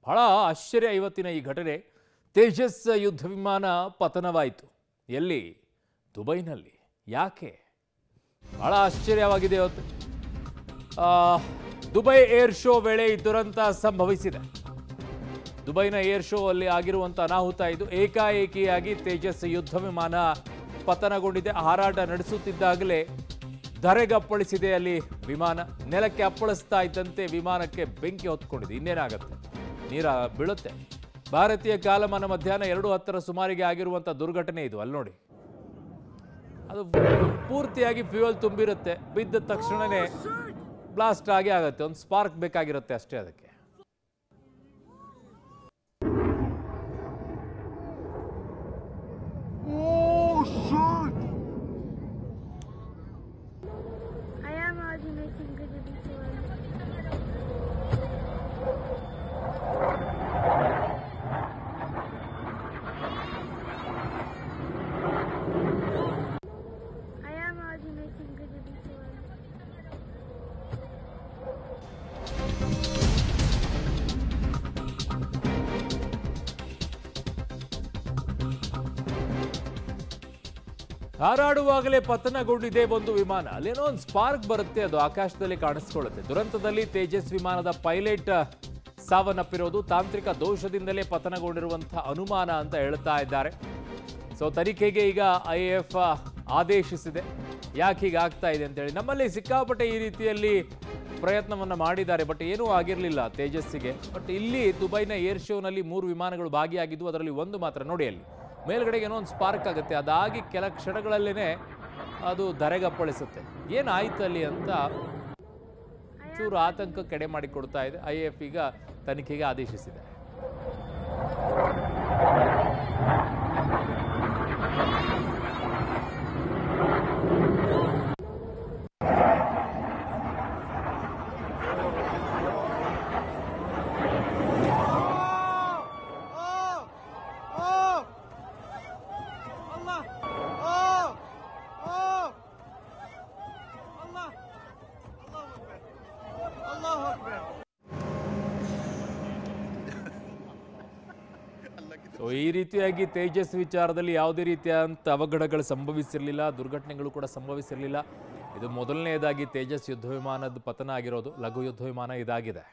ಬಹಳ ಆಶ್ಚರ್ಯ ಇವತ್ತಿನ ಈ ಘಟನೆ. ತೇಜಸ್ ಯುದ್ಧ ವಿಮಾನ ಪತನವಾಯಿತು. ಎಲ್ಲಿ? ದುಬೈನಲ್ಲಿ. ಯಾಕೆ? ಬಹಳ ಆಶ್ಚರ್ಯವಾಗಿದೆ ಇವತ್ತು. ದುಬೈ ಏರ್ ಶೋ ವೇಳೆ ಈ ದುರಂತ ಸಂಭವಿಸಿದೆ. ದುಬೈನ ಏರ್ ಶೋ ಅಲ್ಲಿ ಆಗಿರುವಂಥ ಅನಾಹುತ ಇದು. ಏಕಾಏಕಿಯಾಗಿ ತೇಜಸ್ ಯುದ್ಧ ವಿಮಾನ ಪತನಗೊಂಡಿದೆ. ಹಾರಾಟ ನಡೆಸುತ್ತಿದ್ದಾಗಲೇ ಧರೆಗಪ್ಪಳಿಸಿದೆ ಅಲ್ಲಿ ವಿಮಾನ. ನೆಲಕ್ಕೆ ಅಪ್ಪಳಿಸ್ತಾ ಇದ್ದಂತೆ ವಿಮಾನಕ್ಕೆ ಬೆಂಕಿ ಹೊತ್ಕೊಂಡಿದೆ. ಇನ್ನೇನಾಗುತ್ತೆ? ನೀರ ಬೀಳುತ್ತೆ. ಭಾರತೀಯ ಕಾಲಮಾನ ಮಧ್ಯಾಹ್ನ 2:10 ಸುಮಾರಿಗೆ ಆಗಿರುವಂಥ ದುರ್ಘಟನೆ ಇದು. ಅಲ್ಲಿ ನೋಡಿ, ಅದು ಪೂರ್ತಿಯಾಗಿ ಫ್ಯೂಯಲ್ ತುಂಬಿರುತ್ತೆ. ಬಿದ್ದ ತಕ್ಷಣವೇ ಬ್ಲಾಸ್ಟ್ ಆಗುತ್ತೆ. ಒಂದು ಸ್ಪಾರ್ಕ್ ಬೇಕಾಗಿರುತ್ತೆ ಅಷ್ಟೇ ಅದಕ್ಕೆ. ಹಾರಾಡುವಾಗಲೇ ಪತನಗೊಂಡಿದೆ ಒಂದು ವಿಮಾನ. ಅಲ್ಲೇನೋ ಒಂದು ಸ್ಪಾರ್ಕ್ ಬರುತ್ತೆ, ಅದು ಆಕಾಶದಲ್ಲಿ ಕಾಣಿಸ್ಕೊಳ್ಳುತ್ತೆ. ದುರಂತದಲ್ಲಿ ತೇಜಸ್ ವಿಮಾನದ ಪೈಲಟ್ ಸಾವನ್ನಪ್ಪಿರೋದು ತಾಂತ್ರಿಕ ದೋಷದಿಂದಲೇ ಪತನಗೊಂಡಿರುವಂತಹ ಅನುಮಾನ ಅಂತ ಹೇಳ್ತಾ ಇದ್ದಾರೆ. ಸೊ ತನಿಖೆಗೆ ಈಗ IAF ಆದೇಶಿಸಿದೆ. ಯಾಕೆ ಹೀಗಾಗ್ತಾ ಇದೆ ಅಂತೇಳಿ. ನಮ್ಮಲ್ಲಿ ಸಿಕ್ಕಾಪಟ್ಟೆ ಈ ರೀತಿಯಲ್ಲಿ ಪ್ರಯತ್ನವನ್ನು ಮಾಡಿದ್ದಾರೆ, ಬಟ್ ಏನೂ ಆಗಿರಲಿಲ್ಲ ತೇಜಸ್ಸಿಗೆ. ಬಟ್ ಇಲ್ಲಿ ದುಬೈನ ಏರ್ ಶೋನಲ್ಲಿ 3 ವಿಮಾನಗಳು ಭಾಗಿಯಾಗಿದ್ದು. ಅದರಲ್ಲಿ ಒಂದು ಮಾತ್ರ ನೋಡಿ, ಅಲ್ಲಿ ಮೇಲ್ಗಡೆಗೆ ಏನೋ ಒಂದು ಸ್ಪಾರ್ಕ್ ಆಗುತ್ತೆ. ಅದಾಗಿ ಕೆಲ ಕ್ಷಣಗಳಲ್ಲೇ ಅದು ಧರೆಗಪ್ಪಳಿಸುತ್ತೆ. ಏನಾಯ್ತು ಅಲ್ಲಿ ಅಂತ ಚೂರು ಆತಂಕ ಕಡೆ ಮಾಡಿಕೊಡ್ತಾ ಇದೆ. IAF ಈಗ ತನಿಖೆಗೆ ಆದೇಶಿಸಿದೆ. ಸೊ ಈ ರೀತಿಯಾಗಿ ತೇಜಸ್ ವಿಚಾರದಲ್ಲಿ ಯಾವುದೇ ರೀತಿಯಾದಂಥ ಅವಘಡಗಳು ಸಂಭವಿಸಿರಲಿಲ್ಲ, ದುರ್ಘಟನೆಗಳು ಕೂಡ ಸಂಭವಿಸಿರಲಿಲ್ಲ. ಇದು ಮೊದಲನೆಯದಾಗಿ ತೇಜಸ್ ಯುದ್ಧ ವಿಮಾನದ ಪತನ ಆಗಿರೋದು. ಲಘು ಯುದ್ಧ ವಿಮಾನ ಇದಾಗಿದೆ.